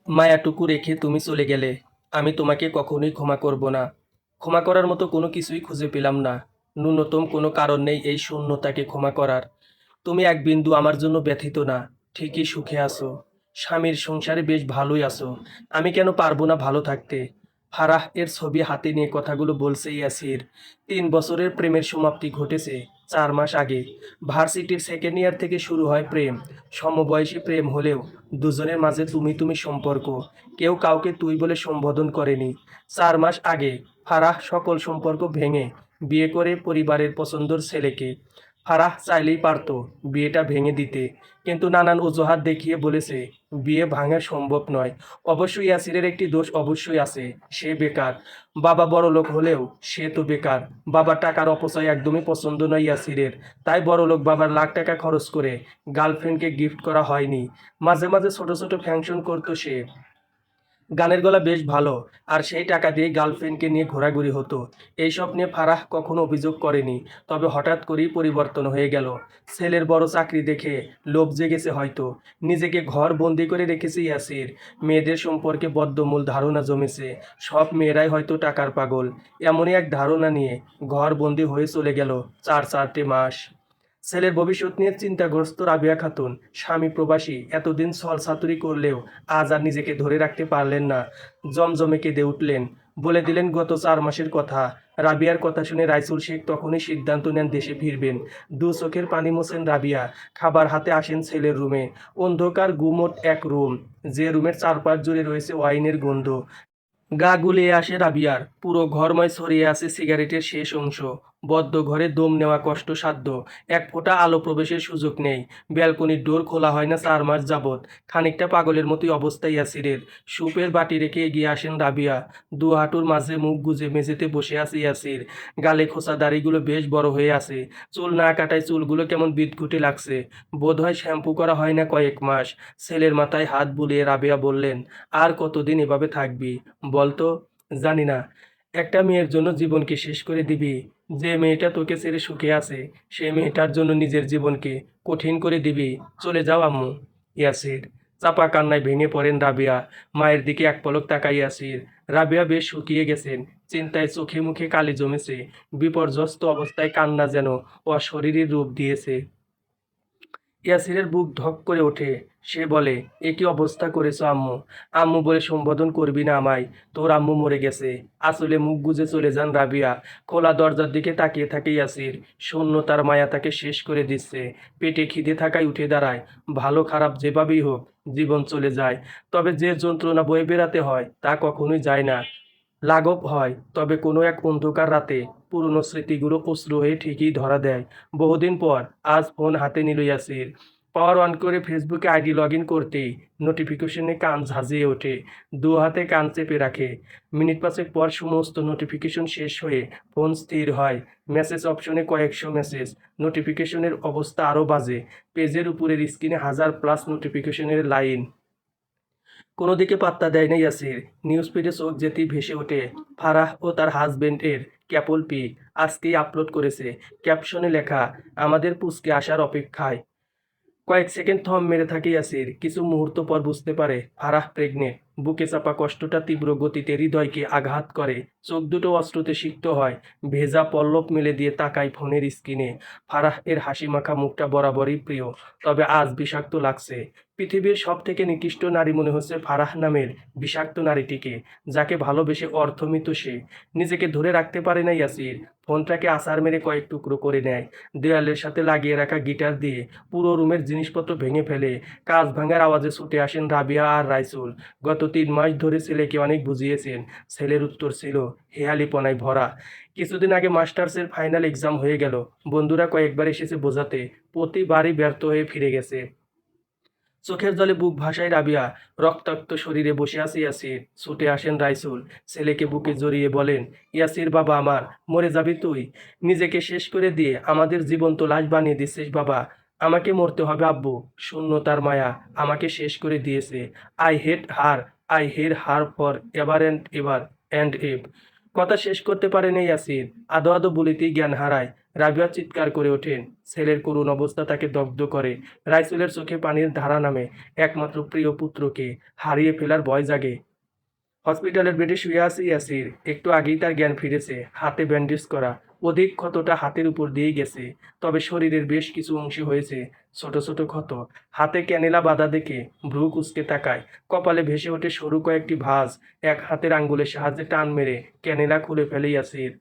মায়াটুকু রেখে তুমি চলে গেলে। আমি তোমাকে কখনোই ক্ষমা করব না। ক্ষমা করার মতো কোনো কিছুই খুঁজে পেলাম না। ন্যূনতম কোনো কারণ নেই এই শূন্যতাকে ক্ষমা করার। তুমি এক বিন্দু আমার জন্য ব্যথিত না। ঠিকই সুখে আছো। স্বামীর সংসারে বেশ ভালোই আছো। আমি কেন পারবো না ভালো থাকতে? ফারাহ এর ছবি হাতে নিয়ে কথাগুলো বলছে ইয়াসির। 3 বছরের প্রেমের সমাপ্তি ঘটেছে 4 মাস আগে। ভার্সিটির সেকেন্ড ইয়ার থেকে শুরু হয় প্রেম। সমবয়সী প্রেম হলেও দুজনের মাঝে তুমি তুমি সম্পর্ক। কেউ কাউকে তুই বলে সম্বোধন করেনি। 4 মাস আগে ফারাহ সকল সম্পর্ক ভেঙে বিয়ে করে পরিবারের পছন্দর ছেলেকে। ফারাহ চাইলেই পারতো বিয়েটা ভেঙে দিতে, কিন্তু নানান অজুহাত দেখিয়ে বলেছে বিয়ে ভাঙা সম্ভব নয়। অবশ্যই ইয়াসিরের একটি দোষ অবশ্যই আছে, সে বেকার। বাবা বড়লোক হলেও সে তো বেকার। বাবার টাকার অপচয় একদমই পছন্দ নয় ইয়াসিরের। তাই বড়লোক বাবার লাখ টাকা খরচ করে গার্লফ্রেন্ডকে গিফট করা হয়নি। মাঝে মাঝে ছোট ছোট ফ্যাংশন করতো সে। গানের গলা বেশ ভালো, আর সেই টাকা দিয়ে গার্লফ্রেন্ডকে নিয়ে ঘোরাঘুরি হতো। এইসব নিয়ে ফারাহ কখনো অভিযোগ করেনি। তবে হঠাৎ করেই পরিবর্তন হয়ে গেল। ছেলের বড় চাকরি দেখে লোভ জেগেছে হয়তো। নিজেকে ঘর বন্দি করে রেখেছে ইয়াসির। মেয়েদের সম্পর্কে বদ্ধমূল ধারণা জমেছে। সব মেয়েরাই হয়তো টাকার পাগল। এমনই এক ধারণা নিয়ে ঘর বন্দি হয়ে চলে গেল 4 4টে মাস। ছেলের ভবিষ্যৎ নিয়ে চিন্তাগ্রস্ত রাবিয়া খাতুন। স্বামী প্রবাসী, এতদিন ছলছাতুরি করলেও আজ আর নিজেকে ধরে রাখতে পারলেন না। জমজমে কেঁদে উঠলেন। বলে দিলেন গত 4 মাসের কথা। রাবিয়ার কথা শুনে রাইসুল শেখ তখনই সিদ্ধান্ত নেন দেশে ফিরবেন। দু চোখের পানি মোছেন রাবিয়া। খাবার হাতে আসেন ছেলের রুমে। অন্ধকার গুমোট এক রুম, যে রুমের চারপাশ জুড়ে রয়েছে ওয়াইনের গন্ধ। গা গুলিয়ে আসে রাবিয়ার। পুরো ঘরময় ছড়িয়ে আছে সিগারেটের শেষ অংশ। বদ্ধ ঘরে দম নেওয়া কষ্টসাধ্য। এক ফোঁটা আলো প্রবেশের সুযোগ নেই। ব্যালকনির ডোর খোলা হয় না 4 মাস যাবৎ। খানিকটা পাগলের মতোই অবস্থা ইয়াসিরের। সুপের বাটি রেখে এগিয়ে আসেন রাবিয়া। দু হাঁটুর মাঝে মুখ গুজে মেঝেতে বসে আছে ইয়াসির। গালে খোঁচা দাড়িগুলো বেশ বড় হয়ে আছে। চুল না কাটায় চুলগুলো কেমন বিদঘুটে লাগছে। বোধহয় শ্যাম্পু করা হয় না কয়েক মাস। ছেলের মাথায় হাত বুলিয়ে রাবিয়া বললেন, আর কতদিন এভাবে থাকবি বলতো? জানি না। একটা মেয়ের জন্য জীবনকে শেষ করে দিবি? যে মেয়েটা তোকে ছেড়ে সুখে আছে, সেই মেয়েটার জন্য নিজের জীবনকে কঠিন করে দিবি? চলে যাও আম্মু। ইয়াসির। চাপা কান্নায় ভেঙে পড়েন রাবিয়া। মায়ের দিকে এক পলক তাকাই ইয়াসির। রাবিয়া বেশ শুকিয়ে গেছেন। চিন্তায় চোখে মুখে কালি জমেছে। বিপর্যস্ত অবস্থায় কান্না যেন অশরীরী রূপ দিয়েছে। ইয়াসিরের বুক ধক করে ওঠে। সে বলে, এ কি অবস্থা করেছো আম্মু? আম্মু বলে সম্বোধন করবি না আমায়। তোর আম্মু মরে গেছে। আসলে মুখ গুজে চলে যান রাবিয়া। খোলা দরজার দিকে তাকিয়ে থাকে ইয়াসির। শূন্যতার মায়া তাকে শেষ করে দিচ্ছে। পেটে খিদে থাকায় উঠে দাঁড়ায়। ভালো খারাপ যেভাবেই হোক, জীবন চলে যায়। তবে যে যন্ত্রণা বয়ে বেড়াতে হয় তা কখনোই যায় না। লাঘব হয়, তবে কোনো এক অন্ধকার রাতে পুরনো স্মৃতিগুলো অশ্রু হয়ে ঠিকই ধরা দেয়। বহুদিন পর আজ ফোন হাতে নিল ইয়াসির। পাওয়ার অন করে ফেসবুকে আইডি লগ ইন করতেই নোটিফিকেশনে কান ঝাঁঝিয়ে ওঠে। দু হাতে কান চেপে রাখে। মিনিট পাঁচেক পর সমস্ত নোটিফিকেশন শেষ হয়ে ফোন স্থির হয়। মেসেজ অপশনে কয়েকশো মেসেজ। নোটিফিকেশনের অবস্থা আরও বাজে। পেজের উপরের স্ক্রিনে হাজার প্লাস নোটিফিকেশনের লাইন। কোনো দিকে পাত্তা দেয় না ইয়াসির। নিউজ ফিডে চোখ যেতেই ভেসে ওঠে ফারাহ ও তার হাজবেন্ডের ক্যাপল পিক। আজকেই আপলোড করেছে। ক্যাপশনে লেখা, আমাদের পুচকে আসার অপেক্ষায়। কয়েক সেকেন্ড থম মেরে থাকে ইয়াসির। কিছু মুহূর্ত পর বুঝতে পারে ফারাহ প্রেগনেন্ট। বুকে চাপা কষ্টটা তীব্র গতিতে হৃদয়কে আঘাত করে। চোখ দুটো অশ্রুতে সিক্ত হয়। ভেজা পল্লব মেলে দিয়ে তাকায় ফোনের স্ক্রিনে। ফারাহ এর হাসি মাখা মুখটা বরাবরই প্রিয়, তবে আজ বিষাক্ত লাগছে। পৃথিবীর সব থেকে নিকৃষ্ট নারী মনে হচ্ছে ফারাহ নামের বিষাক্ত নারীটিকে, যাকে ভালোবেসে অর্থমিত সে। নিজেকে ধরে রাখতে পারে না ইয়াসির। ফোনটাকে আছাড় মেরে কয়েক টুকরো করে নেয়। দেয়ালের সাথে লাগিয়ে রাখা গিটার দিয়ে পুরো রুমের জিনিসপত্র ভেঙে ফেলে। কাঁচ ভাঙার আওয়াজে ছুটে আসেন রাবিয়া আর রাইসুল। গত 3 মাস ধরে ছেলেকে অনেক বুঝিয়েছেন। ছেলের উত্তর ছিল হেয়ালিপনায় ভরা। কিছুদিন আগে মাস্টার্সের ফাইনাল এক্সাম হয়ে গেল। বন্ধুরা কয়েকবার এসেছে বোঝাতে, প্রতিবারই ব্যর্থ হয়ে ফিরে গেছে। চোখের জলে বুক ভাসায় রাবিয়া। রক্তাক্ত শরীরে বসে আছে ইয়াসির। ছুটে আসেন রাইসুল। ছেলেকে বুকে জড়িয়ে বলেন, ইয়াসির বাবা আমার, মরে যাবি তুই? নিজেকে শেষ করে দিয়ে আমাদের জীবন্ত লাশ বানিয়ে দিচ্ছিস বাবা। আমাকে মরতে হবে আব্বু। শূন্যতার মায়া আমাকে শেষ করে দিয়েছে। I hate her. I hate her for ever and ever and ever. কথা শেষ করতে পারেনি ইয়াসির। আদো আদো বলিতেই জ্ঞান হারায়। রাবিয়া চিৎকার করে ওঠেন। ছেলের করুণ অবস্থা তাকে দগ্ধ করে। রাইসুলের চোখে পানির ধারা নামে। একমাত্র প্রিয় পুত্রকে হারিয়ে ফেলার ভয় জাগে। হসপিটালের বেডে শুয়ে আছে ইয়াসির। একটু আগেই তার জ্ঞান ফিরেছে। হাতে ব্যান্ডেজ করা। অধিক ক্ষতটা হাতের উপর দিয়েই গেছে। তবে শরীরের বেশ কিছু অংশে হয়েছে ছোট ছোট ক্ষত। হাতে ক্যানেলা বাঁধা দেখে ভ্রু কুঁচকে তাকায়। কপালে ভেসে ওঠে সরু কয়েকটি ভাঁজ। এক হাতের আঙ্গুলের সাহায্যে টান মেরে ক্যানেলা খুলে ফেলে ইয়াসির।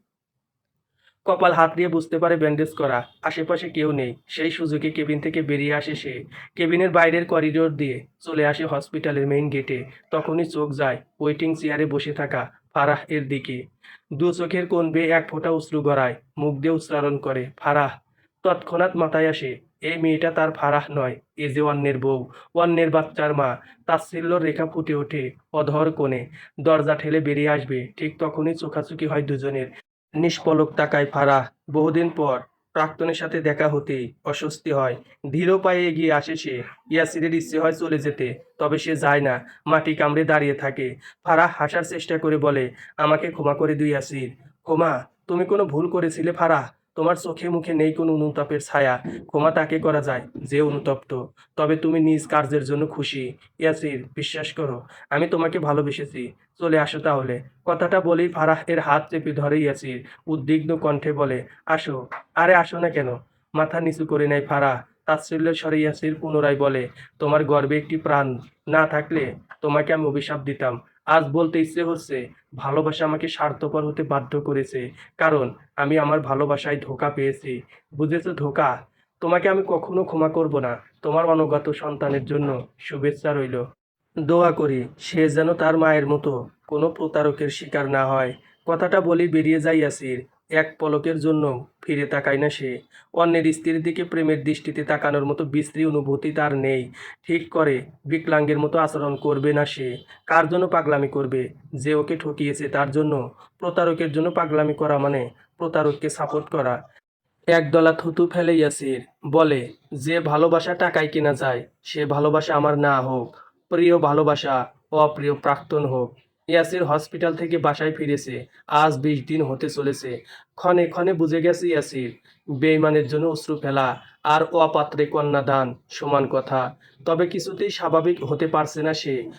কপাল হাত দিয়ে বুঝতে পারে ব্যান্ডেজ করা। আশেপাশে কেউ নেই। সেই সুযোগে কেবিন থেকে বেরিয়ে আসে সে। কেবিনের বাইরের করিডোর দিয়ে চলে আসে হসপিটালের মেইন গেটে। তখনই চোখ যায় ওয়েটিং চেয়ারে বসে থাকা ফারাহ এর দিকে। দু চোখের কোণ বেয়ে এক ফোঁটা অশ্রু গড়ায়। মুখ দিয়ে উচ্চারণ করে ফারাহ। তৎক্ষণাৎ মাথায় আসে এই মেয়েটা তার ফারাহ নয়, এ যে অন্যের বউ, অন্যের বাচ্চার মা। তাচ্ছিল্যর রেখা ফুটে ওঠে অধর কোণে। দরজা ঠেলে বেরিয়ে আসবে ঠিক তখনই চোখাচোখি হয় দুজনের। নিষ্পলক তাকায় ফারাহ। বহুদিন পর প্রাক্তনের সাথে দেখা হতেই অস্বস্তি হয়। ধীর পায়ে এগিয়ে আসে সে। ইয়াসিরের ইচ্ছে হয় চলে যেতে, তবে সে যায় না। মাটি কামড়ে দাঁড়িয়ে থাকে। ফারাহ হাসার চেষ্টা করে বলে, আমাকে ক্ষমা করে দিও ইয়াসির। ক্ষমা? তুমি কোনো ভুল করেছিলে ফারাহ? তোমার চোখে মুখে নেই কোনো অনুতাপের ছায়া। ক্ষমা তাকে করা যায় যে অনুতপ্ত। তবে তুমি নিজ কার্যের জন্য খুশি। ইয়াসির, বিশ্বাস করো, আমি তোমাকে ভালোবেসেছি। চলে আসো তাহলে। কথাটা বলেই ফারাহ এর হাত চেপে ধরে ইয়াসির। উদ্বিগ্ন কণ্ঠে বলে, আসো। আরে আসো না কেন? মাথা নিচু করে নেয় ফারাহ। তাচ্ছিল্যের স্বরে ইয়াসির পুনরায় বলে, তোমার গর্বে একটি প্রাণ না থাকলে তোমাকে আমি অভিশাপ দিতাম। আজ বলতে ইচ্ছে হচ্ছে, ভালোবাসা আমাকে স্বার্থপর হতে বাধ্য করেছে। কারণ আমি আমার ভালোবাসায় ধোঁকা পেয়েছি। বুঝেছো ধোঁকা? তোমাকে আমি কখনো ক্ষমা করব না। তোমার অনগত সন্তানের জন্য শুভেচ্ছা রইল। দোয়া করি সে যেন তার মায়ের মতো কোনো প্রতারকের শিকার না হয়। কথাটা বলেই বেরিয়ে যায় ইয়াসির। এক পলকের জন্য ফিরে তাকায় না সে। অন্যের স্ত্রীর দিকে প্রেমের দৃষ্টিতে তাকানোর মতো বিশ্রী অনুভূতি তার নেই। ঠিক করে বিকলাঙ্গের মতো আচরণ করবে না সে। কার জন্য পাগলামি করবে? যে ওকে ঠকিয়েছে তার জন্য। প্রতারকের জন্য পাগলামি করা মানে প্রতারককে সাপোর্ট করা। একদলা থুতু ফেলে ইয়াসির। বলে, যে ভালোবাসা টাকায় কেনা যায় সে ভালোবাসা আমার না হোক। প্রিয় ভালোবাসা অপ্রিয় প্রাক্তন হোক। ইয়াসির হসপিটাল থেকে বাসায় ফিরেছে। আজ 20 দিন হতে চলেছে। ক্ষণে ক্ষণে বুঝে গেছে ইয়াসির, বেইমানের জন্য অশ্রু ফেলা আর অপাত্রে কন্যাদান সমান কথা। তবে কিছুতেই স্বাভাবিক হতে পারছে না সে।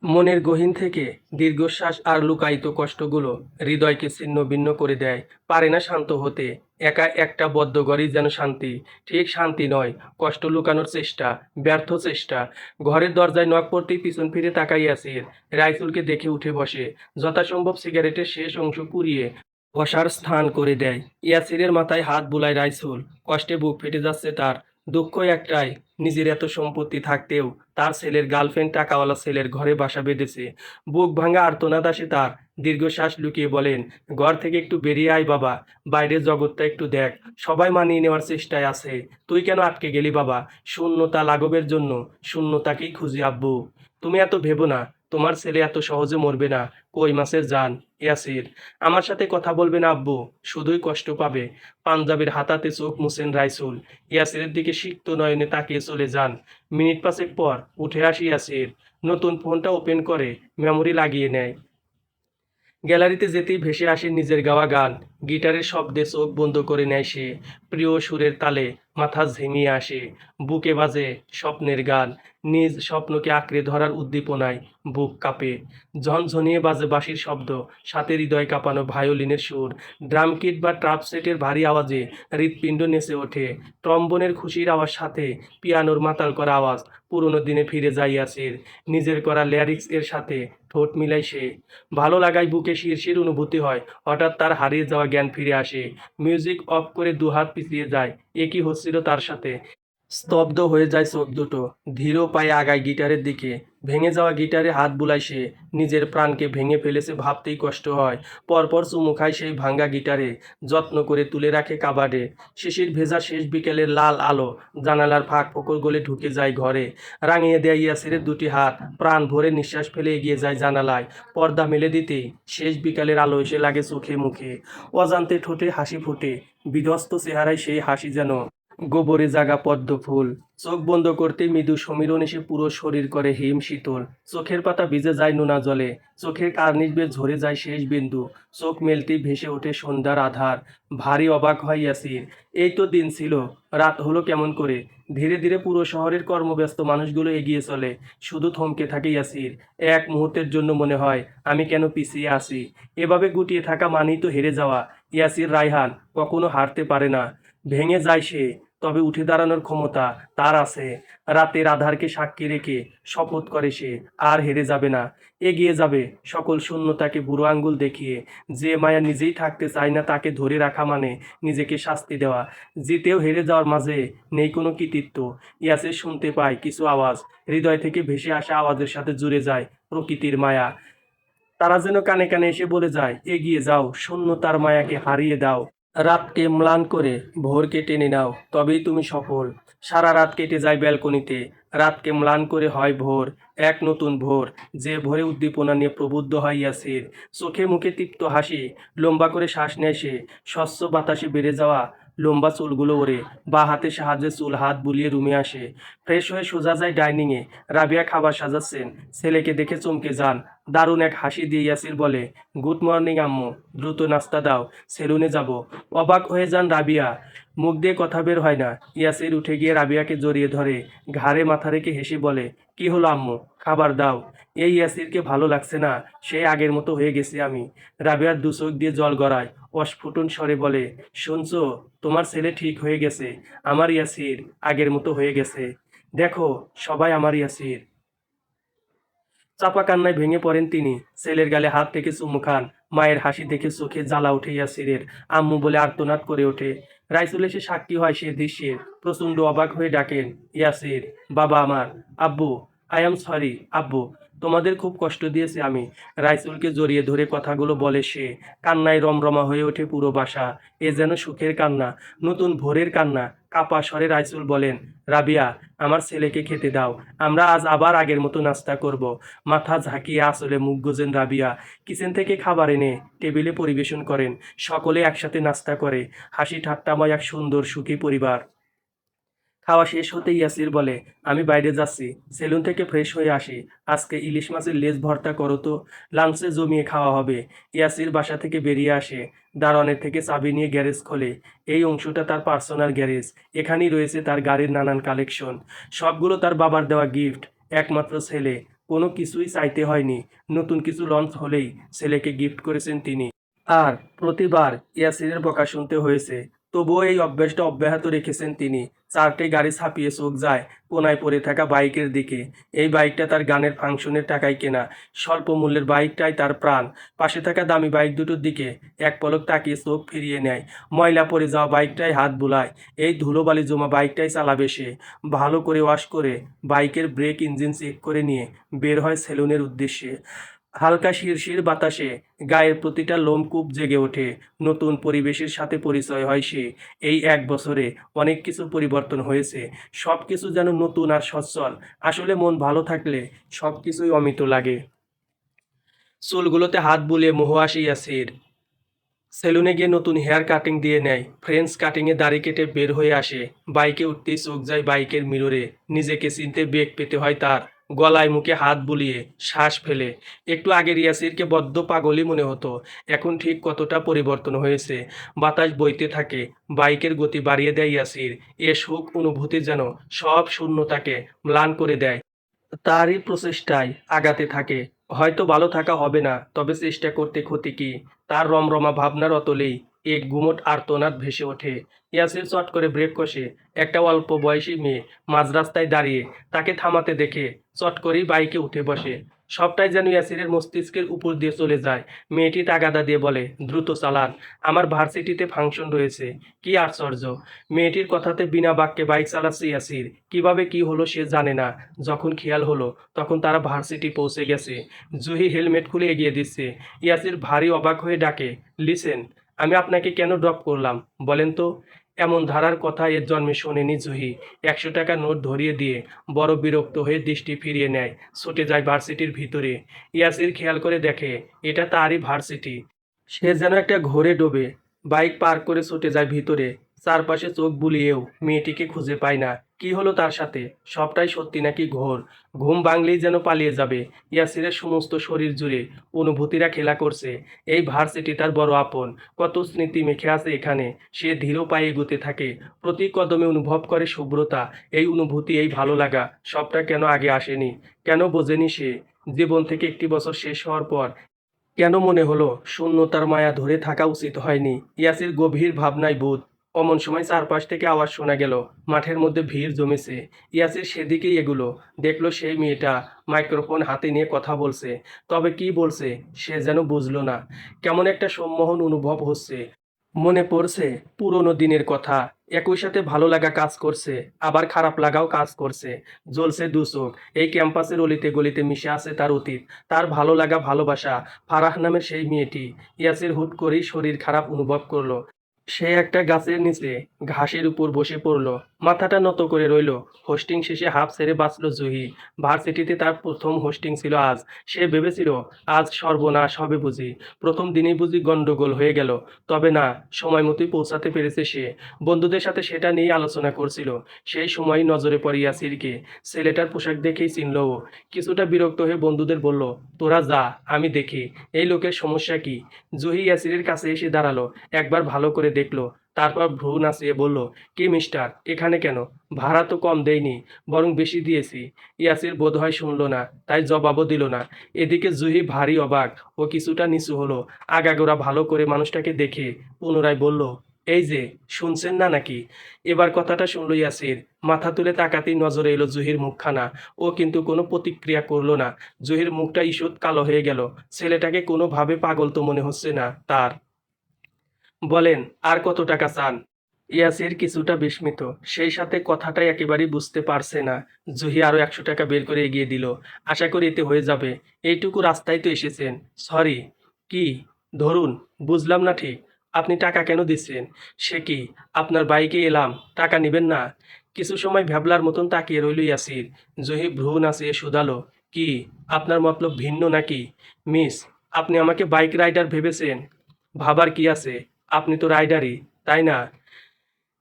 মনের গহীন থেকে দীর্ঘশ্বাস আর লুকায়িত কষ্টগুলো হৃদয়কে ছিন্ন ভিন্ন করে দেয়। পারে না শান্ত হতে। একা একটা বদ্ধ ঘরই যেন শান্তি। ঠিক শান্তি নয়, কষ্ট লুকানোর চেষ্টা, ব্যর্থ চেষ্টা। ঘরের দরজায় নক পড়তেই পিছন ফিরে তাকাই ইয়াসির। রাইসুলকে দেখে উঠে বসে। যথাসম্ভব সিগারেটের শেষ অংশ পুড়িয়ে বসার স্থান করে দেয়। ইয়াসিরের মাথায় হাত বুলায় রাইসুল। কষ্টে বুক ফেটে যাচ্ছে তার। দুঃখ একটাই, নিজের এত সম্পত্তি থাকতেও তার ছেলের গার্লফ্রেন্ড টাকাওয়ালা ছেলের ঘরে বাসা বেঁধেছে। বুক ভাঙা আর্তনাদ আসে তার। দীর্ঘশ্বাস লুকিয়ে বলেন, ঘর থেকে একটু বেরিয়ে আয় বাবা। বাইরের জগৎটা একটু দেখ। সবাই মানিয়ে নেওয়ার চেষ্টায় আছে। তুই কেন আটকে গেলি বাবা? শূন্যতা লাঘবের জন্য শূন্যতাকেই খুঁজি আব্বু। তুমি এত ভেবো না। তোমার ছেলে এত সহজে মরবে না। কই মাছের জান। ইয়াসির, আমার সাথে কথা বলবে না আব্বু, শুধুই কষ্ট পাবে। পাঞ্জাবের হাতাতে চোখ মুছেন রাইসুল। ইয়াসিরের দিকে সিক্ত নয়নে তাকিয়ে চলে যান। মিনিট পাঁচেক পর উঠে আসি ইয়াসির। নতুন ফোনটা ওপেন করে মেমোরি লাগিয়ে নেয়। গ্যালারিতে যেতেই ভেসে আসে নিজের গাওয়া গান। গিটারের শব্দে চোখ বন্ধ করে নেয় সে। প্রিয় সুরের তালে মাথা ঝিমিয়ে আসে। বুকে বাজে স্বপ্নের গান। নিজ স্বপ্নকে আঁকড়ে ধরার উদ্দীপনায় বুক কাঁপে। ঝনঝনিয়ে বাজে বাঁশির শব্দ, সাথে হৃদয় কাঁপানো ভায়োলিনের সুর। ড্রাম কিট বা ট্রাপ সেটের ভারী আওয়াজে হৃৎপিণ্ড নেচে ওঠে। ট্রম্বনের খুশির আওয়াজ, সাথে পিয়ানোর মাতাল করা আওয়াজ। পুরনো দিনে ফিরে যায় ইয়াসির। নিজের করা লিরিক্স এর সাথে ঠোঁট মিলাই সে। ভালো লাগায় বুকে শিরশির অনুভূতি হয়। হঠাৎ তার হারিয়ে যাওয়া জ্ঞান ফিরে আসে। মিউজিক অফ করে দুহাত পিছিয়ে যায়। এ কি হচ্ছিল তার সাথে? স্তব্ধ হয়ে যায় চোখ দুটো। ধীর পায়ে আগায় গিটারের দিকে। ভেঙে যাওয়া গিটারে হাত বুলায় সে। নিজের প্রাণকে ভেঙে ফেলেছে ভাবতেই কষ্ট হয়। পরপর চুমু খায় সেই ভাঙ্গা গিটারে। যত্ন করে তুলে রাখে কাবাডে। শিশির ভেজা শেষ বিকেলের লাল আলো জানালার ফাঁক ফোকর গলে ঢুকে যায় ঘরে। রাঙিয়ে দেয় ইয়াসিরের দুটি হাত। প্রাণ ভরে নিঃশ্বাস ফেলে এগিয়ে যায় জানালায়। পর্দা মেলে দিতেই শেষ বিকালের আলো এসে লাগে চোখে মুখে। অজান্তে ঠোঁটে হাসি ফোটে। বিধ্বস্ত চেহারায় সেই হাসি যেন গোবরে জাগা পদ্ম ফুল। চোখ বন্ধ করতে মৃদু সমীরণ এসে পুরো শরীর করে হিম শীতল। চোখের পাতা ভিজে যায় নোনা জলে, চোখের কার্নিশ বেয়ে ঝরে যায় শেষ বিন্দু। চোখ মেলতেই ভেসে ওঠে সন্ধ্যার আধার। ভারী অবাক হয় ইয়াসির। এই তো দিন ছিল, রাত হলো কেমন করে? ধীরে ধীরে পুরো শহরের কর্মব্যস্ত মানুষগুলো এগিয়ে চলে, শুধু থমকে থাকে ইয়াসির। এক মুহূর্তের জন্য মনে হয় আমি কেন পিছিয়ে আছি। এভাবে গুটিয়ে থাকা মানেই তো হেরে যাওয়া। ইয়াসির রায়হান কখনো হারতে পারে না। ভেঙে যায় সে, তবে উঠে দাঁড়ানোর ক্ষমতা তার আছে। রাতের আধারকে সাক্ষী রেখে শপথ করে সে আর হেরে যাবে না। এগিয়ে যাবে সকল শূন্যতাকে বুড়ো আঙ্গুল দেখিয়ে। যে মায়া নিজেই থাকতে চায় না তাকে ধরে রাখা মানে নিজেকে শাস্তি দেওয়া। জিতেও হেরে যাওয়ার মাঝে নেই কোনো কৃতিত্ব। ইয়াসির শুনতে পায় কিছু আওয়াজ, হৃদয় থেকে ভেসে আসা আওয়াজের সাথে জুড়ে যায় প্রকৃতির মায়া। তারা যেন কানে কানে এসে বলে যায়, এগিয়ে যাও, শূন্যতার মায়াকে হারিয়ে দাও। রাতকে ম্লান করে ভোরকে টেনে নাও, তবেই তুমি সফল। সারা রাত কেটে যায় ব্যালকনিতে, রাতকে ম্লান করে হয় ভোর। এক নতুন ভোর, যে ভোরে উদ্দীপনা নিয়ে প্রবুদ্ধ হয় ইয়াসির। চোখে মুখে তৃপ্ত হাসি, লম্বা করে শ্বাস নেয় সে। স্বচ্ছ বাতাসে বেড়ে যাওয়া লম্বা চুলগুলো ওড়ে, বা হাতের সাহায্যে চুল হাত বুলিয়ে রুমে আসে। ফ্রেশ হয়ে সোজা যায় ডাইনিংয়ে। রাবিয়া খাবার সাজাচ্ছেন, ছেলেকে দেখে চমকে যান। দারুণ এক হাসি দিয়ে ইয়াসির বলে, গুড মর্নিং আম্মু, দ্রুত নাস্তা দাও, সেলুনে যাব। অবাক হয়ে যান রাবিয়া, মুখ দিয়ে কথা বের হয় না। ইয়াসির উঠে গিয়ে রাবিয়াকে জড়িয়ে ধরে, ঘাড়ে মাথা রেখে হেসে বলে, কি হলো আম্মু, খাবার দাও। এই ইয়াসিরকে ভালো লাগছে না, সে আগের মতো হয়ে গেছি আমি। রাবিয়ার দু চোখ দিয়ে জল গড়ায়, অস্ফুটন স্বরে বলে, শুনছো, তোমার ছেলে ঠিক হয়ে গেছে। আমার ইয়াসির আগের মতো হয়ে গেছে। দেখো, সবাই আমার ইয়াসির। চাপা কান্নায় ভেঙে পড়েন তিনি। ছেলের গালে হাত থেকে চুমু খান। মায়ের হাসি দেখে চোখে জ্বালা ওঠে ইয়াসিরের। আম্মু বলে আর্তনাদ করে ওঠে। রাইসুল এসে সাক্ষী হয় সে দৃশ্যের। প্রচণ্ড অবাক হয়ে ডাকেন, ইয়াসির, বাবা আমার। আব্বু, আই এম সরি আব্বু, তোমাদের খুব কষ্ট দিয়েছি আমি। রাইসুলকে জড়িয়ে ধরে কথাগুলো বলে সে। কান্নায় রমরমা হয়ে ওঠে পুরো বাসা। এ যেন সুখের কান্না, নতুন ভোরের কান্না। কাপা স্বরে রাইসুল বলেন, রাবিয়া, আমার ছেলেকে খেতে দাও, আমরা আজ আবার আগের মতো নাস্তা করব। মাথা ঝাঁকিয়ে আসলে মুখ গোজেন রাবিয়া। কিচেন থেকে খাবার এনে টেবিলে পরিবেশন করেন। সকলে একসাথে নাস্তা করে। হাসি ঠাট্টাময় এক সুন্দর সুখী পরিবার। খাওয়া শেষ হতেই ইয়াসির বলে, আমি বাইরে যাচ্ছি, সেলুন থেকে ফ্রেশ হয়ে আসি। আজকে ইলিশ মাছের লেজ ভর্তা করো তো, লাঞ্চে জমিয়ে খাওয়া হবে। ইয়াসির বাসা থেকে বেরিয়ে আসে, দারোয়ানের থেকে চাবি নিয়ে গ্যারেজ খোলে। এই অংশটা তার পার্সোনাল গ্যারেজ। এখানেই রয়েছে তার গাড়ির নানান কালেকশন। সবগুলো তার বাবার দেওয়া গিফট। একমাত্র ছেলে, কোনো কিছুই চাইতে হয়নি। নতুন কিছু লঞ্চ হলেই ছেলেকে গিফট করেছেন তিনি। আর প্রতিবার ইয়াসিরের বকা শুনতে হয়েছে, তবুও এই অভ্যাসটা অব্যাহত রেখেছেন তিনি। চারটে গাড়ি ছাপিয়ে চোখ যায় কোনায় পড়ে থাকা বাইকের দিকে। এই বাইকটা তার গানের ফাংশনের টাকায় কেনা। স্বল্প মূল্যের বাইকটাই তার প্রাণ। পাশে থাকা দামি বাইক দুটোর দিকে এক পলক তাকিয়ে চোখ ফিরিয়ে নেয়। ময়লা পড়ে যাওয়া বাইকটাই হাত বুলায়। এই ধুলোবালি জমা বাইকটাই চালাবে সে। ভালো করে ওয়াশ করে বাইকের ব্রেক ইঞ্জিন চেক করে নিয়ে বের হয় সেলুনের উদ্দেশ্যে। হালকা শিরশির বাতাসে গায়ের প্রতিটা লোমকূপ জেগে ওঠে। নতুন পরিবেশের সাথে পরিচয় হয় সে। এই এক বছরে অনেক কিছু পরিবর্তন হয়েছে। সব কিছু যেন নতুন আর সচ্ছল। আসলে মন ভালো থাকলে সব কিছুই অমিত লাগে। চুলগুলোতে হাত বুলিয়ে মোহ আসে ইয়াসির। সেলুনে গিয়ে নতুন হেয়ার কাটিং দিয়ে নেয়। ফ্রেঞ্চ কাটিংয়ে দাড়ি কেটে বের হয়ে আসে। বাইকে উঠতেই চোখ যায় বাইকের মিররে। নিজেকে চিনতে বেগ পেতে হয় তার। গলায় মুখে হাত বুলিয়ে শ্বাস ফেলে। একটু আগে ইয়াসিরকে বদ্ধ পাগলই মনে হতো, এখন ঠিক কতটা পরিবর্তন হয়েছে। বাতাস বইতে থাকে, বাইকের গতি বাড়িয়ে দেয় ইয়াসির। এ সুখ অনুভূতি যেন সব শূন্যতাকে ম্লান করে দেয়। তারই প্রচেষ্টায় আগাতে থাকে। হয়তো ভালো থাকা হবে না, তবে চেষ্টা করতে ক্ষতি কি? তার রমরমা ভাবনার অতলেই এক গুমোট আর্তনাদ ভেসে ওঠে। ইয়াসির চট করে ব্রেক কষে। একটা অল্প বয়সী মেয়ে মাঝ রাস্তায় দাঁড়িয়ে, তাকে থামাতে দেখে চট করেই বাইকে উঠে বসে। সবটাই যেন ইয়াসিরের মস্তিষ্কের উপর দিয়ে চলে যায়। মেয়েটি তাগাদা দিয়ে বলে, দ্রুত চালান, আমার ভার্সিটিতে ফাংশন রয়েছে। কি আশ্চর্য! মেয়েটির কথাতে বিনা বাক্যে বাইক চালাচ্ছে ইয়াসির। কিভাবে কি হলো সে জানে না। যখন খেয়াল হলো তখন তারা ভার্সিটি পৌঁছে গেছে। জুহি হেলমেট খুলে এগিয়ে দিচ্ছে। ইয়াসির ভারী অবাক হয়ে ডাকে, লিসেন, আমি আপনাকে কেন ড্রপ করলাম বলেন তো? এমন ধারার কথা এর জন্মে শোনেনি জুহি। 100 টাকা নোট ধরিয়ে দিয়ে বড় বিরক্ত হয়ে দৃষ্টি ফিরিয়ে নেয়। ছুটে যায় ভার্সিটির ভিতরে। ইয়াসির খেয়াল করে দেখে এটা তারই ভার্সিটি। সে যেন একটা ঘোরে ডোবে। বাইক পার করে ছুটে যায় ভিতরে। চারপাশে চোখ বুলিয়েও মেয়েটিকে খুঁজে পায় না। কি হলো তার সাথে? সবটাই সত্যি নাকি ঘোর? ঘুম ভাঙলেই যেন পালিয়ে যাবে। ইয়াসিরের সমস্ত শরীর জুড়ে অনুভূতিরা খেলা করছে। এই ভার্সিটি তার বড় আপন। কত স্মৃতি মেখে আছে এখানে। সে ধীর পায়ে এগুতে থাকে। প্রতি কদমে অনুভব করে শুভ্রতা। এই অনুভূতি, এই ভালো লাগা, সবটা কেন আগে আসেনি? কেন বোঝেনি সে? জীবন থেকে একটি বছর শেষ হওয়ার পর কেন মনে হলো শূন্যতার মায়া ধরে থাকা উচিত হয়নি? ইয়াসির গভীর ভাবনায় বুঁদ। অমন সময় চারপাশ থেকে আওয়াজ শোনা গেল। মাঠের মধ্যে ভিড় জমেছে। ইয়াসির সেদিকেই এগুলো। দেখলো সেই মেয়েটা মাইক্রোফোন হাতে নিয়ে কথা বলছে। তবে কি বলছে সে যেন বুঝলো না। কেমন একটা সম্মোহন অনুভব হচ্ছে। মনে পড়ছে পুরনো দিনের কথা। একই সাথে ভালো লাগা কাজ করছে, আবার খারাপ লাগাও কাজ করছে। জ্বলছে দু চোখ। এই ক্যাম্পাসের অলিতে গলিতে মিশে আছে তার অতীত, তার ভালো লাগা, ভালোবাসা। ফারাহ নামের সেই মেয়েটি। ইয়াসির হুট করেই শরীর খারাপ অনুভব করলো। সে একটা গাছের নিচে ঘাসের উপর বসে পড়ল। মাথাটা নত করে রইল। হোস্টিং শেষে হাঁপ ছেড়ে বাঁচল জুহি। ভার্সিটিতে তার প্রথম হোস্টিং ছিল আজ। সে ভেবেছিল আজ সর্বনাশ হবে বুঝি। প্রথম দিনেই বুঝি গন্ডগোল হয়ে গেল। তবে না, সময় মতোই পৌঁছাতে পেরেছে সে। বন্ধুদের সাথে সেটা নিয়ে আলোচনা করছিল। সেই সময়ই নজরে পড়ে ইয়াসিরকে। ছেলেটার পোশাক দেখেই চিনল ও। কিছুটা বিরক্ত হয়ে বন্ধুদের বলল, তোরা যা, আমি দেখি এই লোকের সমস্যা কি। জুহি ইয়াসিরের কাছে এসে দাঁড়ালো। একবার ভালো করে দেখলো। তারপর ভ্রু নাচিয়ে বলল, কি মিস্টার, এখানে কেন? ভাড়া তো কম দেইনি, বরং বেশি দিয়েছি। ইয়াসির বোধহয় শুনল না, তাই জবাবও দিল না। এদিকে জুহি ভারী অবাক। ও কিছুটা নিচু হলো। আগাগোড়া ভালো করে মানুষটাকে দেখে পুনরায় বলল, এই যে, শুনছেন না নাকি? এবার কথাটা শুনল ইয়াসির। মাথা তুলে তাকাতেই নজরে এলো জুহির মুখখানা। ও কিন্তু কোনো প্রতিক্রিয়া করলো না। জুহির মুখটা ঈষৎ কালো হয়ে গেল। ছেলেটাকে কোনোভাবে পাগল তো মনে হচ্ছে না তার। বলেন, আর কত টাকা চান? ইয়াসির কিছুটা বিস্মিত। সেই সাথে কথাটা একেবারেই বুঝতে পারছে না। জুহি আরো 100 টাকা বের করে এগিয়ে দিল। আশা করি এতে হয়ে যাবে। এইটুকু রাস্তায় তো এসেছেন। সরি। কি? ধরুন। বুঝলাম না ঠিক। আপনি টাকা কেন দিচ্ছেন? সে কি, আপনার বাইকে এলাম, টাকা নিবেন না? কিছু সময় ভ্যাবলার মতন তাকিয়ে রইল ইয়াসির। জুহি ভ্রু নাচিয়ে শুধালো, কি, আপনার মতলব ভিন্ন নাকি? মিস, আপনি আমাকে বাইক রাইডার ভেবেছেন? ভাবার কি আছে? আপনি তো রাইডারই, তাই না?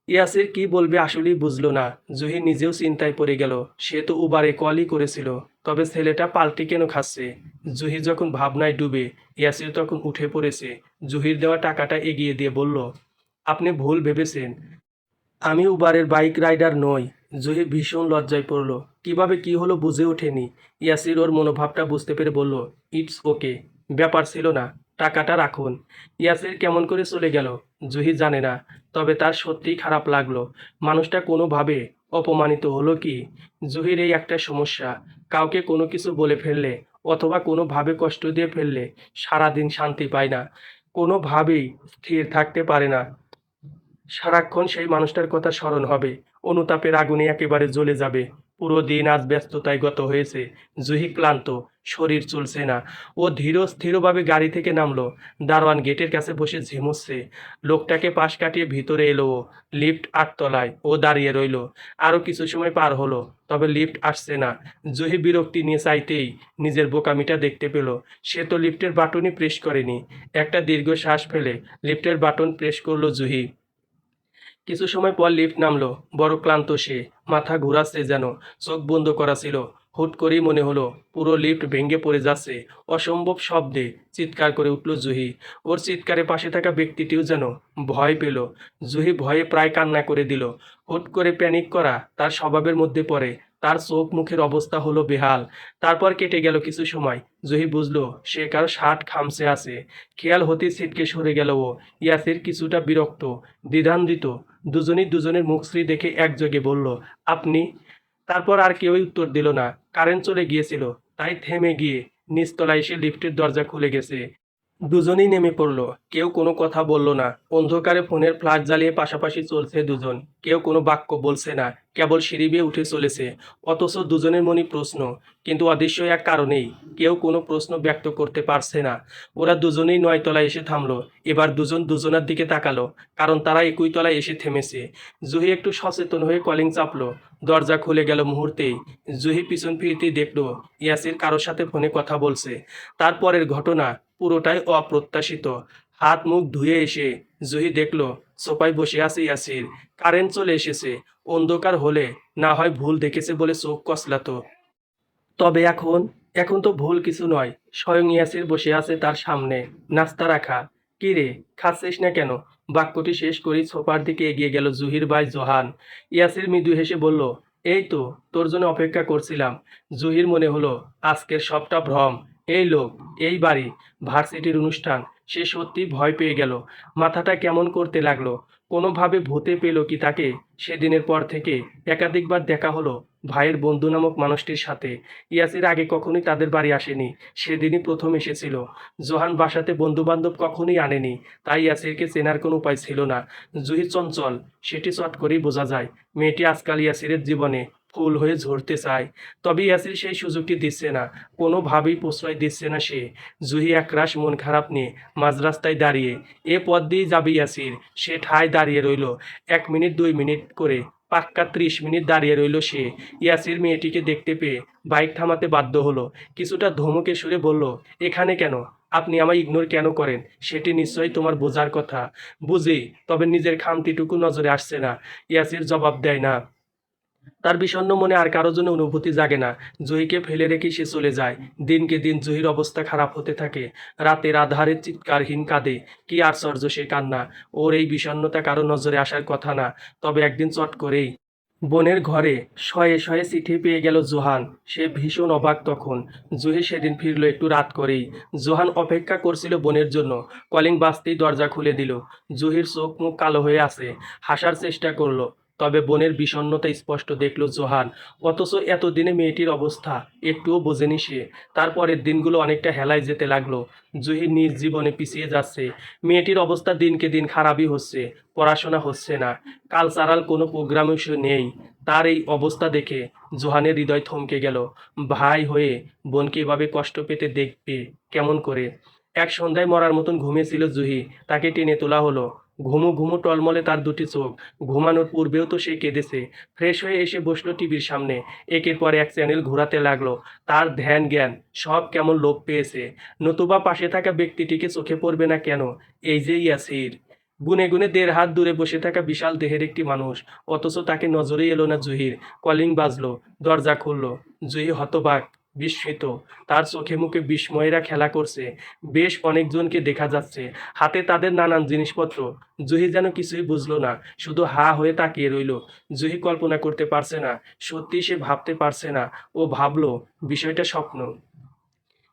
ইয়াসির কি বলবে আসলেই বুঝলো না। জুহি নিজেও চিন্তায় পড়ে গেল। সে তো উবারে কলই করেছিল। তবে ছেলেটা পাল্টি কেন খাচ্ছে? জুহি যখন ভাবনায় ডুবে, ইয়াসির তখন উঠে পড়েছে। জুহির দেওয়া টাকাটা এগিয়ে দিয়ে বলল, আপনি ভুল ভেবেছেন। আমি উবারের বাইক রাইডার নই। জুহি ভীষণ লজ্জায় পড়ল। কিভাবে কি হলো বুঝে ওঠেনি। ইয়াসির ওর মনোভাবটা বুঝতে পেরে বলল, ইটস ওকে, ব্যাপার ছিল না, টাকাটা রাখুন। ইয়াসির কেমন করে চলে গেল জুহি জানে না। তবে তার সত্যিই খারাপ লাগলো। মানুষটা কোনোভাবে অপমানিত হলো কি? জুহির এই একটা সমস্যা। কাউকে কোনো কিছু বলে ফেললে অথবা কোনোভাবে কষ্ট দিয়ে ফেললে সারাদিন শান্তি পায় না। কোনোভাবেই স্থির থাকতে পারে না। সারাক্ষণ সেই মানুষটার কথা স্মরণ হবে। অনুতাপের আগুনে একেবারে জ্বলে যাবে। পুরো দিন আজ ব্যস্ততায় গত হয়েছে। জুহি ক্লান্ত, শরীর চলছে না। ও ধীর স্থিরভাবে গাড়ি থেকে নামলো। দারোয়ান গেটের কাছে বসে ঝিমুচ্ছে। লোকটাকে পাশ কাটিয়ে ভিতরে এলো ও। লিফট 8 তলায়। ও দাঁড়িয়ে রইল। আরো কিছু সময় পার হলো, তবে লিফট আসছে না। জুহি বিরক্তি নিয়ে চাইতেই নিজের বোকামিটা দেখতে পেল। সে তো লিফটের বাটনই প্রেস করেনি। একটা দীর্ঘ শ্বাস ফেলে লিফটের বাটন প্রেস করলো জুহি। কিছু সময় পর লিফট নামলো। বড় ক্লান্ত সে। মাথা ঘোরাচ্ছে যেন। চোখ বন্ধ করা ছিল। হুট করেই মনে হলো পুরো লিফট ভেঙে পড়ে যাচ্ছে। অসম্ভব শব্দে চিৎকার করে উঠল জুহি। ওর চিৎকারে পাশে থাকা ব্যক্তিটিও যেন ভয় পেল। জুহি ভয়ে প্রায় কান্না করে দিল। হুট করে প্যানিক করা তার স্বভাবের মধ্যে পড়ে। তার চোখ মুখের অবস্থা হলো বেহাল। তারপর কেটে গেল কিছু সময়। জুহি বুঝলো সে কারো শার্ট খামচে আছে। খেয়াল হতেই ছিটকে সরে গেল ও। ইয়াসির কিছুটা বিরক্ত, দ্বিধান্বিত। দুজনেই দুজনের মুখশ্রী দেখে একযোগে বলল, আপনি? তারপর আর কেউই উত্তর দিল না। কারেন্ট চলে গিয়েছিল, তাই থেমে গিয়ে নিচতলায় এসে লিফটের দরজা খুলে গেছে। দুজনেই নেমে পড়ল। কেউ কোনো কথা বলল না। অন্ধকারে ফোনের ফ্ল্যাশ জ্বালিয়ে পাশাপাশি চলছে দুজন। কেউ কোনো বাক্য বলছে না, কেবল সিঁড়ি বেয়ে উঠে চলেছে। অথচ দুজনের মনে প্রশ্ন, কিন্তু অদৃশ্য এক কারণেই কেউ কোনো প্রশ্ন ব্যক্ত করতে পারছে না। ওরা দুজনেই 9 তলায় এসে থামলো। এবার দুজন দুজনার দিকে তাকালো, কারণ তারা একই তলায় এসে থেমেছে। জুহি একটু সচেতন হয়ে কলিং চাপলো। দরজা খুলে গেল মুহূর্তেই। জুহি পিছন ফিরতেই দেখলো ইয়াসির কারোর সাথে ফোনে কথা বলছে। তারপরের ঘটনা পুরোটাই অপ্রত্যাশিত। হাত মুখ ধুয়ে এসে জুহি দেখল সোফায় বসে আছে ইয়াসির। কারেন্ট চলে এসেছে। অন্ধকার হলে না হয় ভুল দেখেছে বলে চোখ কসলাতো। তবে এখন তো ভুল কিছু নয়। স্বয়ং ইয়াসির বসে আছে তার সামনে, নাস্তা রাখা। কি রে, খাচ্ছিস না কেন? বাক্যটি শেষ করেই সোফার দিকে এগিয়ে গেল জহির ভাই জোহান। ইয়াসির মৃদু হেসে বলল, এই তো, তোর জন্য অপেক্ষা করছিলাম। জহির মনে হলো আজকের সবটা ভ্রম। এই লোক, এই বাড়ি, ভার্সিটির অনুষ্ঠান। সে সত্যি ভয় পেয়ে গেল। মাথাটা কেমন করতে লাগলো। কোনোভাবে ভূতে পেল কি তাকে? সেদিনের পর থেকে একাধিকবার দেখা হলো ভাইয়ের বন্ধু নামক মানুষটির সাথে। ইয়াসির আগে কখনোই তাদের বাড়ি আসেনি। সেদিনই প্রথম এসেছিল। জোহান বাসাতে বন্ধু বান্ধব কখনোই আনেনি। তাই ইয়াসিরকে চেনার কোনো উপায় ছিল না। জুহি চঞ্চল, সেটি চট করেই বোঝা যায়। মেয়েটি আজকাল ইয়াসিরের জীবনে ফুল হয়ে ঝরতে চায়। তবে ইয়াসির সেই সুযোগটি দিচ্ছে না। কোনোভাবেই প্রশ্রয় দিচ্ছে না সে। জুহি একরাশ মন খারাপ নিয়ে মাঝ রাস্তায় দাঁড়িয়ে। এ পথ দিয়েই যাবে ইয়াসির। সে ঠায় দাঁড়িয়ে রইল। 1 মিনিট 2 মিনিট করে পাক্কা 30 মিনিট দাঁড়িয়ে রইল সে। ইয়াসির মেয়েটিকে দেখতে পেয়ে বাইক থামাতে বাধ্য হলো। কিছুটা ধমকে সুরে বলল, এখানে কেন? আপনি আমায় ইগনোর কেন করেন? সেটি নিশ্চয়ই তোমার বোঝার কথা। বুঝি, তবে নিজের খামতিটুকু নজরে আসছে না। ইয়াসির জবাব দেয় না। তার বিষণ্ণ মনে আর কারো জন্য অনুভূতি জাগে না। জুহিকে ফেলে রেখে সে চলে যায়। দিনকে দিন জুহির অবস্থা খারাপ হতে থাকে। রাতের আধারে চিৎকারহীন কাঁদে। কি আশ্চর্য সে কান্না! ওর এই বিষণ্ণতা কারো নজরে আসার কথা না। তবে একদিন চট করেই বোনের ঘরে শয়ে শয়ে চিঠি পেয়ে গেল জোহান। সে ভীষণ অবাক তখন। জুহি সেদিন ফিরল একটু রাত করেই। জোহান অপেক্ষা করছিল বোনের জন্য। কলিং বাজতেই দরজা খুলে দিল। জুহির চোখ মুখ কালো হয়ে আছে। হাসার চেষ্টা করলো। তবে বোনের বিষণ্ণতা স্পষ্ট দেখল জোহান। অথচ এতদিনে মেয়েটির অবস্থা একটুও বোঝেনি সে। তারপরের দিনগুলো অনেকটা হেলায় যেতে লাগলো। জুহি নিজ জীবনে পিছিয়ে যাচ্ছে। মেয়েটির অবস্থা দিনকে দিন খারাপই হচ্ছে। পড়াশোনা হচ্ছে না। কালচারাল কোনো প্রোগ্রামও সে নেই। তার এই অবস্থা দেখে জোহানের হৃদয় থমকে গেল। ভাই হয়ে বোনকে এভাবে কষ্ট পেতে দেখবে কেমন করে? এক সন্ধ্যায় মরার মতন ঘুমিয়েছিল জুহি। তাকে টেনে তোলা হলো। ঘুমু ঘুমু টলমলে তার দুটি চোখ। ঘুমানোর পূর্বেও তো সে কেঁদেছে। ফ্রেশ হয়ে এসে বসলো টিভির সামনে। একের পর এক চ্যানেল ঘোরাতে লাগলো। তার ধ্যান জ্ঞান সব কেমন লোপ পেয়েছে। নতুবা পাশে থাকা ব্যক্তিটিকে চোখে পড়বে না কেন? এই যে ইয়াসির, গুনে গুনে 1.5 হাত দূরে বসে থাকা বিশাল দেহের একটি মানুষ। অথচ তাকে নজরেই এলো না জুহির। কলিং বাজলো। দরজা খুললো। জুহি হতবাক, বিস্মিত। তার চোখে মুখে বিস্ময়েরা খেলা করছে। বেশ অনেকজনকে দেখা যাচ্ছে। হাতে তাদের নানান জিনিসপত্র। জুহি যেন কিছুই বুঝলো না। শুধু হা হয়ে তাকিয়ে রইল। জুহি কল্পনা করতে পারছে না। সত্যি সে ভাবতে পারছে না। ও ভাবলো বিষয়টা স্বপ্ন।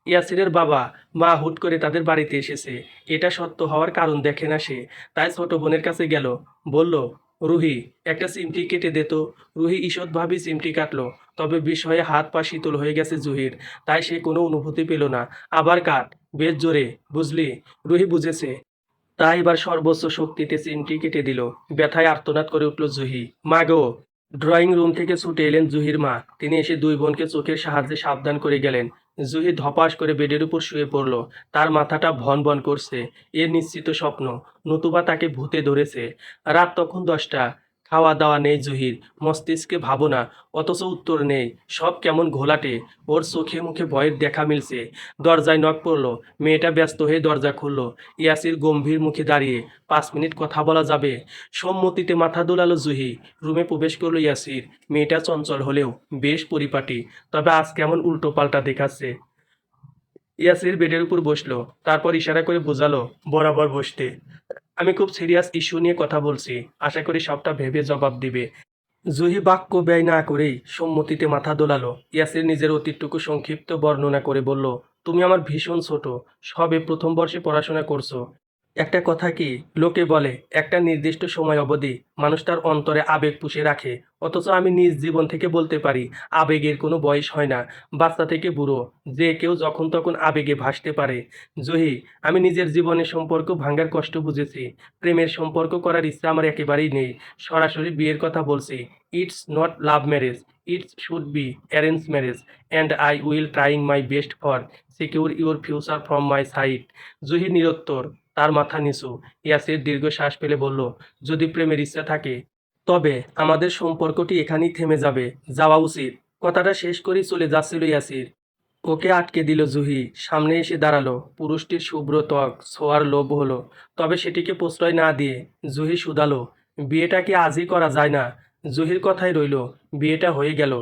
ইয়াসিরের বাবা মা হুট করে তাদের বাড়িতে এসেছে। এটা সত্য হওয়ার কারণ দেখে না সে। তাই ছোট বোনের কাছে গেল। বলল, রুহি, একটা চিমটি কেটে দে তো। রুহি ঈষৎভাবেই চিমটি কাটলো। তবে বিষয়ে হাত পা শীতল হয়ে গেছে জুহির। তাই সে কোনো অনুভূতি পেল না। আবার কাট, বেশ জোরে, বুঝলি? রুহি বুঝেছে। তাই এবার সর্বোচ্চ শক্তিতে চিমটি কেটে দিল। ব্যথায় আর্তনাদ করে উঠল জুহি। মা গো! ড্রয়িং রুম থেকে ছুটে এলেন জুহির মা। তিনি এসে দুই বোনকে চোখের সাহায্যে সাবধান করে গেলেন। জুহি ধপাস করে বেডের উপর শুয়ে পড়ল। তার মাথাটা ভন ভন করছে। এ নিশ্চিত স্বপ্ন, নতুবা তাকে ভূতে ধরেছে। রাত তখন 10টা। খাওয়া দাওয়া নেই জুহির। মস্তিষ্কে ভাবনা, অথচ উত্তর নেই। সব কেমন ঘোলাটে। ওর চোখে মুখে ভয়ের দেখা মিলছে। দরজায় নক পড়ল। মেয়েটা ব্যস্ত হয়ে দরজা খুলল। ইয়াসির গম্ভীর মুখে দাঁড়িয়ে। 5 মিনিট কথা বলা যাবে? সম্মতিতে মাথা দোলালো জুহি। রুমে প্রবেশ করলো ইয়াসির। মেয়েটা চঞ্চল হলেও বেশ পরিপাটি। তবে আজ কেমন উল্টো পাল্টা দেখাচ্ছে। ইয়াসির বেডের উপর বসলো। তারপর ইশারা করে বোঝালো বরাবর বসতে। আমি খুব সিরিয়াস ইস্যু নিয়ে কথা বলছি। আশা করি সবটা ভেবে জবাব দিবে। জুহি বাক্য ব্যয় না করেই সম্মতিতে মাথা দোলালো। ইয়াসির নিজের অতীতটুকু সংক্ষিপ্ত বর্ণনা করে বলল, তুমি আমার ভীষণ ছোট। সবে প্রথম বর্ষে পড়াশোনা করছো। একটা কথা কি, লোকে বলে একটা নির্দিষ্ট সময় অবধি মানুষ তার অন্তরে আবেগ পুষে রাখে। অথচ আমি নিজ জীবন থেকে বলতে পারি, আবেগের কোনো বয়স হয় না। বাচ্চা থেকে বুড়ো যে কেউ যখন তখন আবেগে ভাসতে পারে। জহি, আমি নিজের জীবনের সম্পর্ক ভাঙার কষ্ট বুঝেছি। প্রেমের সম্পর্ক করার ইচ্ছা আমার একেবারেই নেই। সরাসরি বিয়ের কথা বলছি। It's not love marriage, it's should be arrange marriage, and I will trying my best for secure your future from my side. Johi নিরুত্তর। তার মাথা নিচু। ইয়াসির দীর্ঘ শ্বাস ফেলে বলল, যদি প্রেমের ইচ্ছা থাকে তবে আমাদের সম্পর্কটি এখানেই থেমে যাবে। যাওয়া উচিত। কথাটা শেষ করেই চলে যাচ্ছিল ইয়াসির। ওকে আটকে দিল জুহি। সামনে এসে দাঁড়ালো। পুরুষটির শুভ্র ত্বক ছোঁয়ার লোভ হলো, তবে সেটিকে প্রশ্রয় না দিয়ে জুহি শুধালো, বিয়েটা কি আজই করা যায় না? জুহির কথাই রইল। বিয়েটা হয়ে গেল।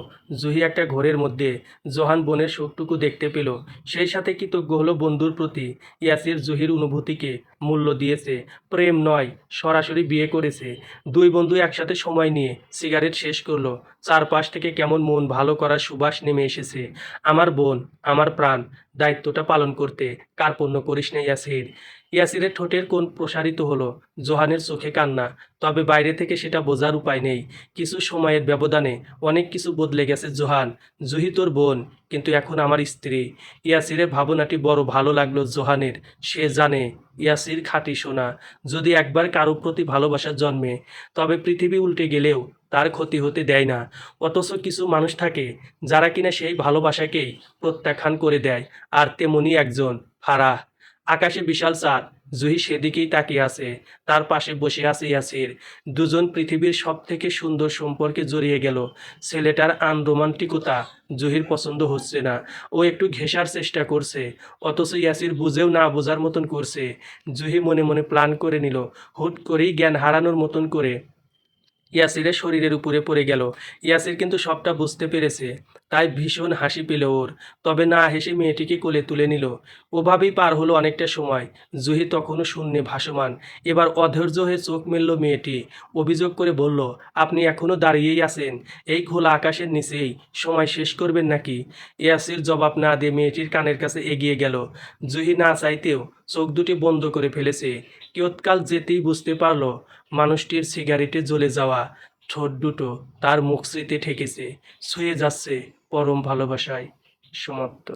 জুহি একটা ঘোরের মধ্যে জোহান বোনের সুখটুকু দেখতে পেল। সেই সাথে কৃতজ্ঞ হলো বন্ধুর প্রতি। ইয়াসির জুহির অনুভূতিকে মূল্য দিয়েছে, প্রেম নয়, সরাসরি বিয়ে করেছে। দুই বন্ধু একসাথে সময় নিয়ে সিগারেট শেষ করলো। চারপাশ থেকে কেমন মন ভালো করার সুবাস নেমে এসেছে। আমার বোন, আমার প্রাণ, দায়িত্বটা পালন করতে কার্পণ্য করিস না ইয়াসির। ইয়াসিরের ঠোঁটের কোণ প্রসারিত হলো। জোহানের চোখে কান্না, তবে বাইরে থেকে সেটা বোঝার উপায় নেই। কিছু সময়ের ব্যবধানে অনেক কিছু বদলে গেছে জোহান। জুহি তোর বোন, কিন্তু এখন আমার স্ত্রী। ইয়াসিরের ভাবনাটি বড় ভালো লাগলো জোহানের। সে জানে ইয়াসির খাঁটি সোনা। যদি একবার কারো প্রতি ভালোবাসা জন্মে, তবে পৃথিবী উল্টে গেলেও তার ক্ষতি হতে দেয় না। অথচ কিছু মানুষ থাকে যারা কিনা সেই ভালোবাসাকেই প্রত্যাখ্যান করে দেয়। আর তেমনি একজন ফারাহ। আকাশে বিশাল চাঁদ। জুহি সেদিকেই তাকিয়ে আছে। তার পাশে বসে আছে ইয়াসির। দুজন পৃথিবীর সব থেকে সুন্দর সম্পর্কে জড়িয়ে গেল। ছেলেটার আনরোমান্টিকতা জুহির পছন্দ হচ্ছে না। ও একটু ঘেঁষার চেষ্টা করছে, অথচ ইয়াসির বুঝেও না বোঝার মতন করছে। জুহি মনে মনে প্ল্যান করে নিল, হুট করেই জ্ঞান হারানোর মতন করে ইয়াসিরের শরীরের উপরে পড়ে গেল। ইয়াসির কিন্তু সবটা বুঝতে পেরেছে, তাই ভীষণ হাসি পেল ওর। তবে না হেসে মেয়েটিকে কোলে তুলে নিল। ওভাবেই পার হলো অনেকটা সময়। জুহি তখনও শূন্যে ভাসমান। এবার অধৈর্য হয়ে চোখ মেলল মেয়েটি। অভিযোগ করে বলল, আপনি এখনো দাঁড়িয়েই আছেন এই খোলা আকাশের নিচেই? সময় শেষ করবেন নাকি? ইয়াসির জবাব না দিয়ে মেয়েটির কানের কাছে এগিয়ে গেল। জুহি না চাইতেও চোখ দুটি বন্ধ করে ফেলেছে। কিয়ৎকাল যেতেই বুঝতে পারল মানুষটির সিগারেটে জ্বলে যাওয়া ঠোঁট দুটো তার মুখ স্মৃতি ঠেকেছে, ছুঁয়ে যাচ্ছে পরম ভালোবাসায়। সমাপ্ত।